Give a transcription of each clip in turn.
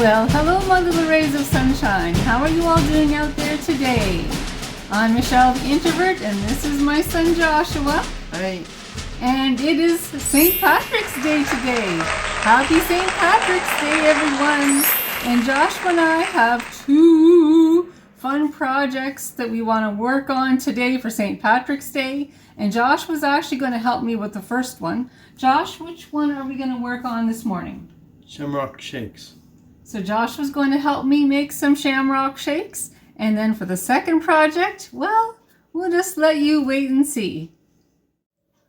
Well, hello my little rays of sunshine. How are you all doing out there today? I'm Michelle the Introvert and this is my son Joshua. Hi. And it is St. Patrick's Day today. Happy St. Patrick's Day, everyone. And Joshua and I have two fun projects that we want to work on today for St. Patrick's Day. And Josh was actually going to help me with the first one. Josh, which one are we going to work on this morning? Shamrock Shakes. So Josh was going to help me make some shamrock shakes. And then for the second project, well, we'll just let you wait and see.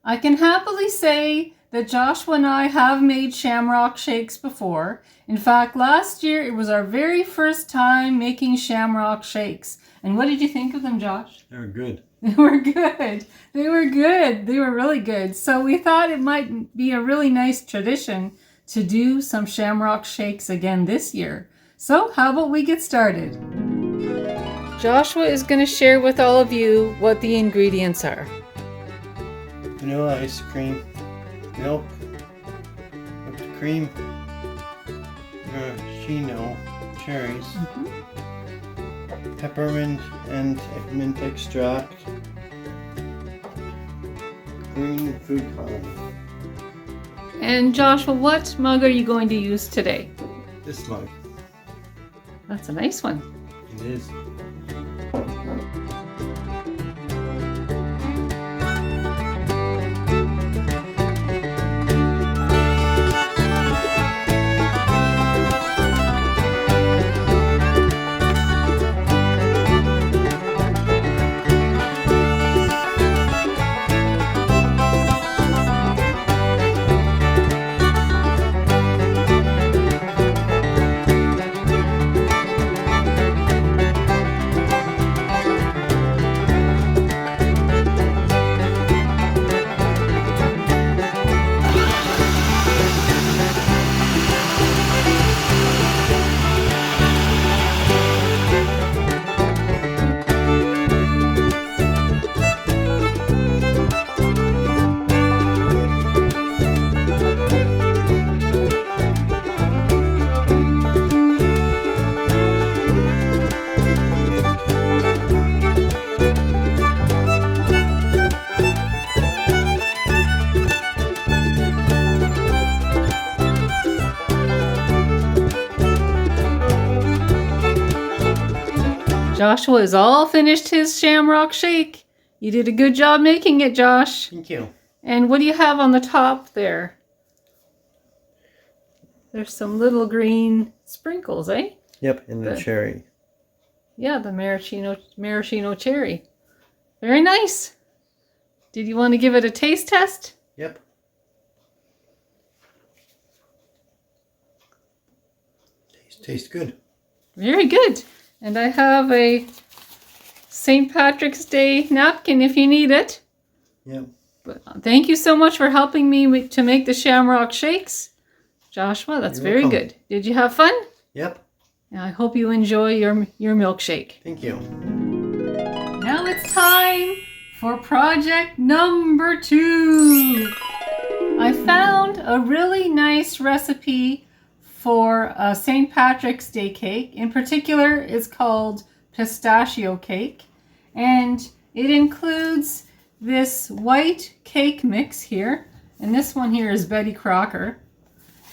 I can happily say that Joshua and I have made shamrock shakes before. In fact, last year it was our very first time making shamrock shakes. And what did you think of them, Josh? They were good. They were good. They were good. They were really good. So we thought it might be a really nice tradition to do some shamrock shakes again this year. So how about we get started? Joshua is going to share with all of you what the ingredients are. Vanilla ice cream, milk, whipped cream, maraschino cherries, peppermint and mint extract, green food coloring. And Joshua, what mug are you going to use today? This mug. That's a nice one. It is. Joshua has all finished his shamrock shake. You did a good job making it, Josh. Thank you. And what do you have on the top there? There's some little green sprinkles, eh? Yep, and the cherry. Yeah, the maraschino cherry. Very nice. Did you want to give it a taste test? Yep. Tastes good. Very good. And I have a St. Patrick's Day napkin if you need it. Yep. But thank you so much for helping me to make the shamrock shakes. Joshua, that's very good. Did you have fun? Yep. And I hope you enjoy your milkshake. Thank you. Now it's time for project number 2. I found a really nice recipe for a St. Patrick's Day cake. In particular, it's called pistachio cake. And it includes this white cake mix here. And this one here is Betty Crocker.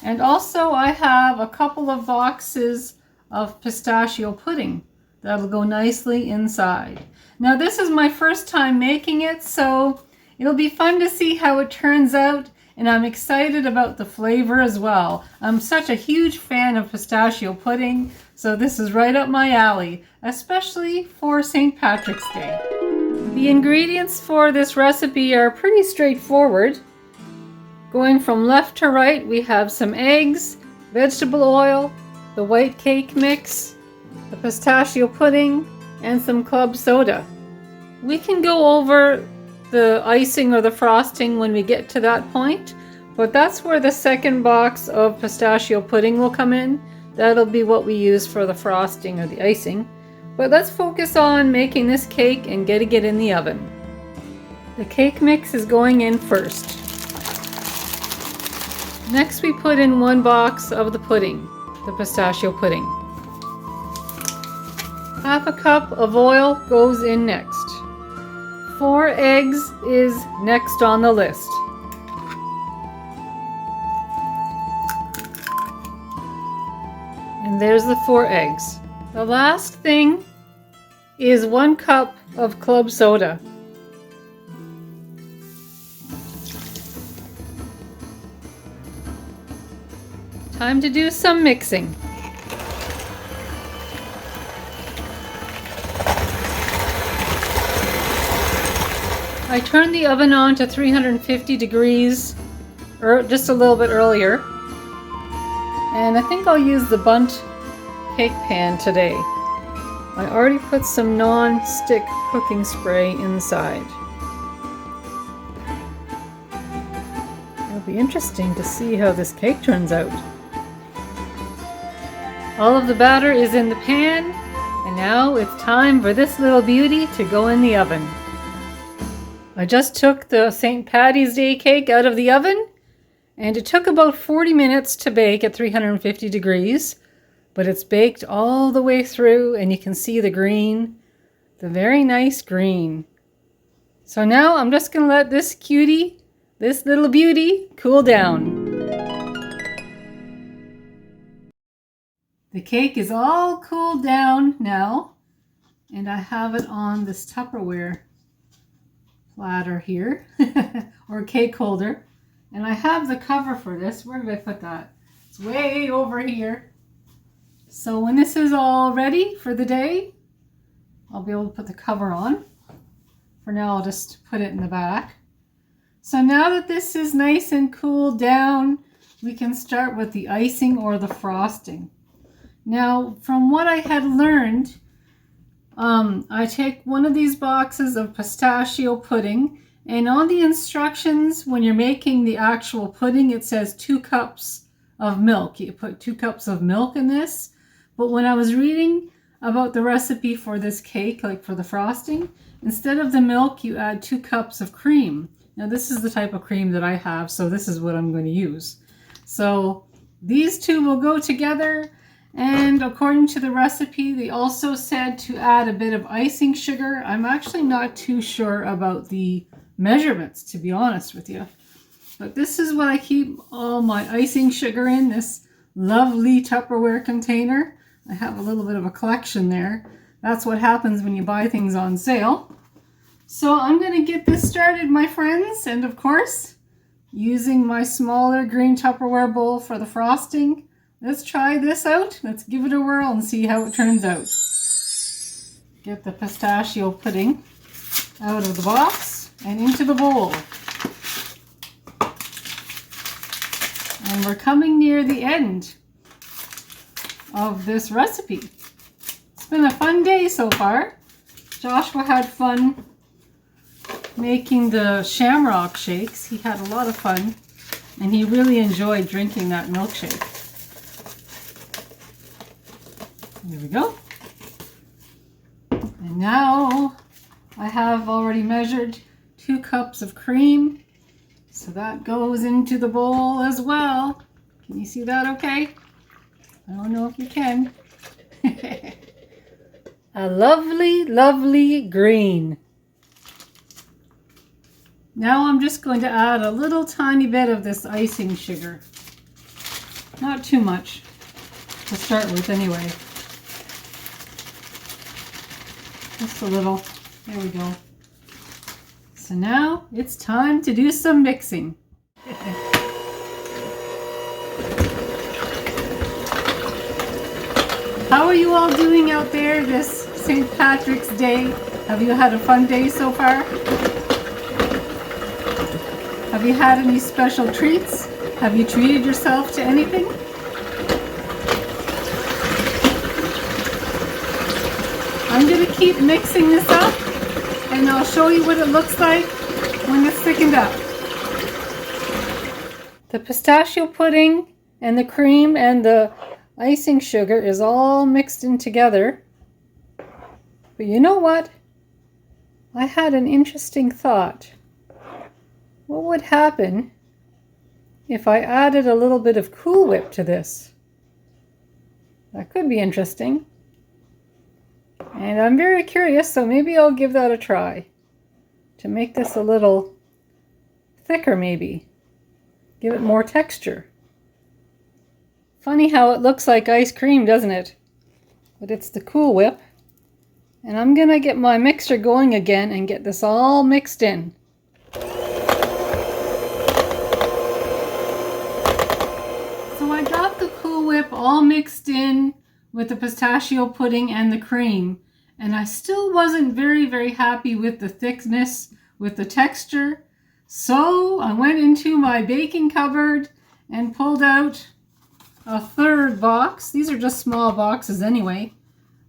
And also I have a couple of boxes of pistachio pudding that'll go nicely inside. Now this is my first time making it, so it'll be fun to see how it turns out. And I'm excited about the flavor as well. I'm such a huge fan of pistachio pudding, so this is right up my alley, especially for St. Patrick's Day. The ingredients for this recipe are pretty straightforward. Going from left to right, we have some eggs, vegetable oil, the white cake mix, the pistachio pudding, and some club soda. We can go over the icing or the frosting when we get to that point, but that's where the second box of pistachio pudding will come in. That'll be what we use for the frosting or the icing. But let's focus on making this cake and getting it in the oven. The cake mix is going in first. Next we put in 1 box of the pudding. the pistachio pudding. Half a cup of oil goes in next. 4 eggs is next on the list. And there's the 4 eggs. The last thing is 1 cup of club soda. Time to do some mixing. I turned the oven on to 350 degrees just a little bit earlier. And I think I'll use the Bundt cake pan today. I already put some non-stick cooking spray inside. It'll be interesting to see how this cake turns out. All of the batter is in the pan, and now it's time for this little beauty to go in the oven. I just took the St. Patty's Day cake out of the oven, and it took about 40 minutes to bake at 350 degrees, but it's baked all the way through, and you can see the green, the very nice green. So now I'm just going to let this cutie, this little beauty, cool down. The cake is all cooled down now, and I have it on this Tupperware platter here, or cake holder. And I have the cover for this. Where did I put that? It's way over here. So when this is all ready for the day, I'll be able to put the cover on. For now, I'll just put it in the back. So now that this is nice and cooled down, we can start with the icing or the frosting. Now, from what I had learned, I take one of these boxes of pistachio pudding, and on the instructions when you're making the actual pudding, it says 2 cups of milk. You put 2 cups of milk in this. But when I was reading about the recipe for this cake, like for the frosting, instead of the milk, you add 2 cups of cream. Now this is the type of cream that I have, so this is what I'm going to use. So these two will go together. And according to the recipe, they also said to add a bit of icing sugar. I'm actually not too sure about the measurements, to be honest with you. But this is what I keep all my icing sugar in, this lovely Tupperware container. I have a little bit of a collection there. That's what happens when you buy things on sale. So I'm going to get this started, my friends. And of course, using my smaller green Tupperware bowl for the frosting. Let's try this out. Let's give it a whirl and see how it turns out. Get the pistachio pudding out of the box and into the bowl. And we're coming near the end of this recipe. It's been a fun day so far. Joshua had fun making the Shamrock Shakes. He had a lot of fun, and he really enjoyed drinking that milkshake. There we go. And now I have already measured 2 cups of cream. So that goes into the bowl as well. Can you see that okay? I don't know if you can. A lovely, lovely green. Now I'm just going to add a little tiny bit of this icing sugar. Not too much to start with anyway. Just a little. There we go. So now it's time to do some mixing. How are you all doing out there this St. Patrick's Day? Have you had a fun day so far? Have you had any special treats? Have you treated yourself to anything? I'm going to keep mixing this up, and I'll show you what it looks like when it's thickened up. The pistachio pudding and the cream and the icing sugar is all mixed in together. But you know what? I had an interesting thought. What would happen if I added a little bit of Cool Whip to this? That could be interesting. And I'm very curious, so maybe I'll give that a try. To make this a little thicker maybe. Give it more texture. Funny how it looks like ice cream, doesn't it? But it's the Cool Whip. And I'm gonna get my mixer going again and get this all mixed in. So I got the Cool Whip all mixed in with the pistachio pudding and the cream. And I still wasn't very happy with the thickness, with the texture. So I went into my baking cupboard and pulled out a third box. These are just small boxes anyway.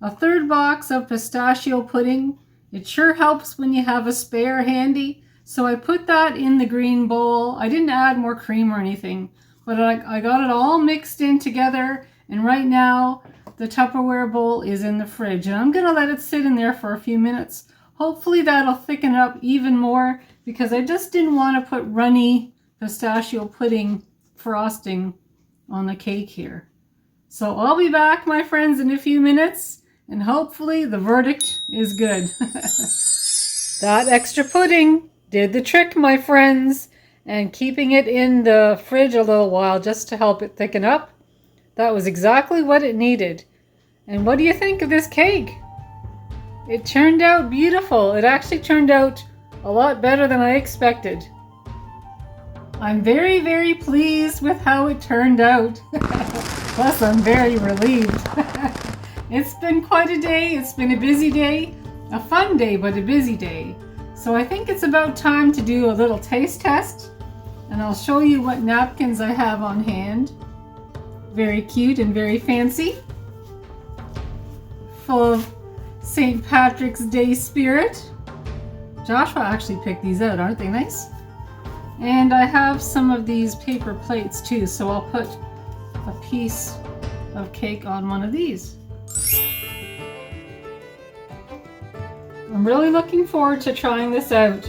A third box of pistachio pudding. It sure helps when you have a spare handy. So I put that in the green bowl. I didn't add more cream or anything, but I got it all mixed in together. And right now, the Tupperware bowl is in the fridge. And I'm gonna let it sit in there for a few minutes. Hopefully that'll thicken it up even more, because I just didn't want to put runny pistachio pudding frosting on the cake here. So I'll be back, my friends, in a few minutes, and hopefully the verdict is good. That extra pudding did the trick, my friends, and keeping it in the fridge a little while just to help it thicken up. That was exactly what it needed. And what do you think of this cake? It turned out beautiful. It actually turned out a lot better than I expected. I'm very pleased with how it turned out. Plus, I'm very relieved. It's been quite a day. It's been a busy day. A fun day, but a busy day. So I think it's about time to do a little taste test. And I'll show you what napkins I have on hand. Very cute and very fancy. Full of St. Patrick's Day spirit. Joshua actually picked these out, aren't they nice? And I have some of these paper plates too, so I'll put a piece of cake on one of these. I'm really looking forward to trying this out.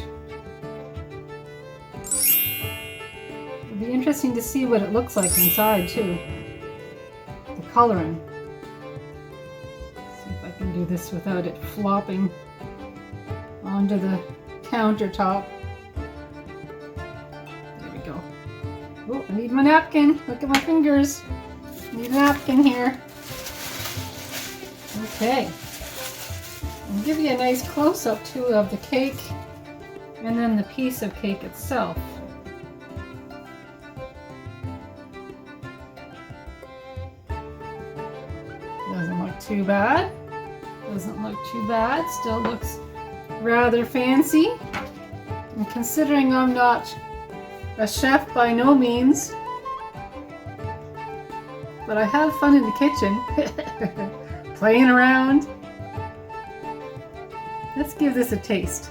It'll be interesting to see what it looks like inside too. The coloring. See if I can do this without it flopping onto the countertop. There we go. Oh, I need my napkin. Look at my fingers. I need a napkin here. Okay. I'll give you a nice close-up too of the cake and then the piece of cake itself. Doesn't look too bad. Doesn't look too bad. Still looks rather fancy. And considering I'm not a chef by no means, but I have fun in the kitchen, playing around. Let's give this a taste.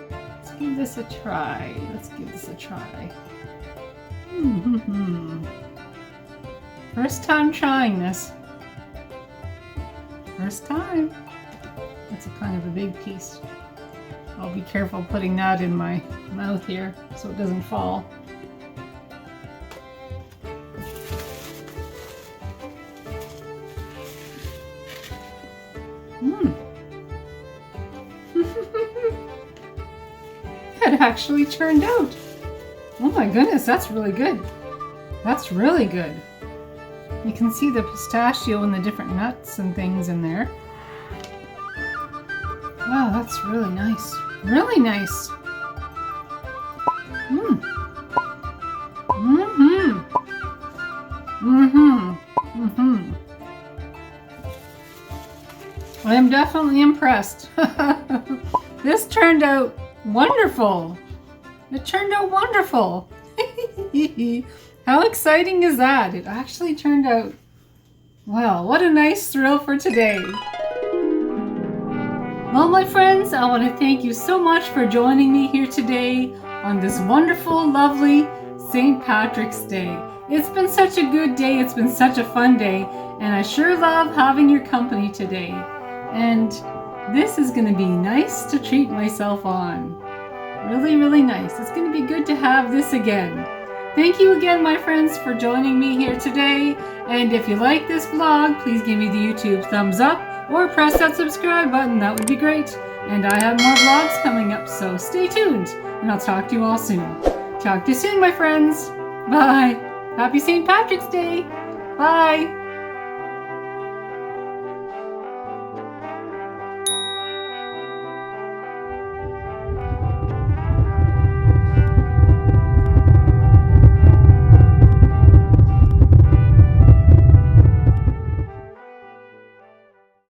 Let's give this a try. Let's give this a try. First time trying this. First time. That's a kind of a big piece. I'll be careful putting that in my mouth here so it doesn't fall. It actually turned out. Oh my goodness, that's really good. That's really good. You can see the pistachio and the different nuts and things in there. Wow, that's really nice. Really nice. I am definitely impressed. This turned out wonderful. It turned out wonderful. How exciting is that? It actually turned out well. What a nice thrill for today. Well, my friends, I want to thank you so much for joining me here today on this wonderful, lovely St. Patrick's Day. It's been such a good day. It's been such a fun day. And I sure love having your company today. And this is going to be nice to treat myself on. Really, really nice. It's going to be good to have this again. Thank you again, my friends, for joining me here today. And if you like this vlog, please give me the YouTube thumbs up or press that subscribe button. That would be great. And I have more vlogs coming up, so stay tuned. And I'll talk to you all soon. Talk to you soon, my friends. Bye. Happy St. Patrick's Day. Bye.